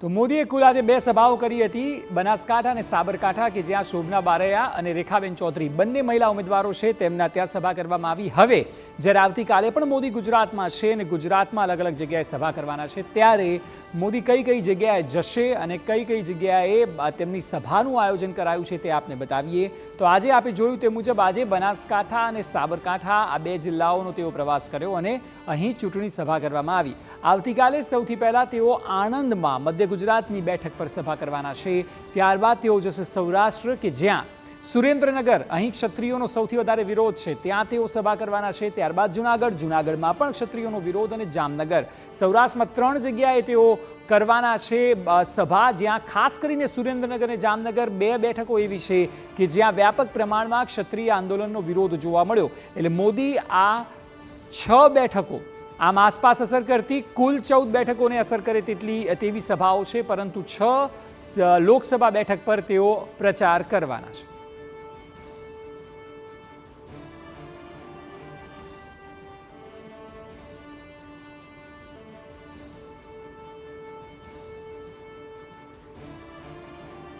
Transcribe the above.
તો મોદીએ કુલ આજે બે સભાઓ કરી હતી, બનાસકાંઠા અને સાબરકાંઠા, કે જ્યાં શોભના બારૈયા અને રેખાબેન ચૌધરી બંને મહિલા ઉમેદવારો છે, તેમના ત્યાં સભા કરવામાં આવી. હવે જ્યારે આવતીકાલે પણ મોદી ગુજરાતમાં છે અને ગુજરાતમાં અલગ અલગ જગ્યાએ સભા કરવાના છે, ત્યારે મોદી કઈ કઈ જગ્યાએ જશે અને કઈ કઈ જગ્યાએ તેમની સભાનું આયોજન કરાયું છે તે આપને બતાવીએ. તો આજે આપણે જોયું તે મુજબ આજે બનાસકાંઠા અને સાબરકાંઠા આ બે જિલ્લાઓનો તેઓ પ્રવાસ કર્યો અને અહીં ચૂંટણી સભા કરવામાં આવી. આવતીકાલે સૌથી પહેલાં તેઓ આણંદમાં મધ્ય ગુજરાતની બેઠક પર સભા કરવાના છે. ત્યારબાદ તેઓ જશે સૌરાષ્ટ્ર, કે જ્યાં સુરેન્દ્રનગર, અહીં ક્ષત્રિયોનો સૌથી વધારે વિરોધ છે, ત્યાં તેઓ સભા કરવાના છે. ત્યારબાદ જૂનાગઢમાં પણ ક્ષત્રિયોનો વિરોધ, અને જામનગર. સૌરાષ્ટ્રમાં 3 જગ્યાએ તેઓ કરવાના છે સભા, જ્યાં ખાસ કરીને સુરેન્દ્રનગર અને જામનગર બે બેઠકો એવી છે કે જ્યાં વ્યાપક પ્રમાણમાં ક્ષત્રિય આંદોલનનો વિરોધ જોવા મળ્યો. એટલે મોદી આ 6 બેઠકો આમ આસપાસ અસર કરતી કુલ 14 બેઠકોને અસર કરે તેવી સભાઓ છે, પરંતુ 6 લોકસભા બેઠક પર તેઓ પ્રચાર કરવાના છે.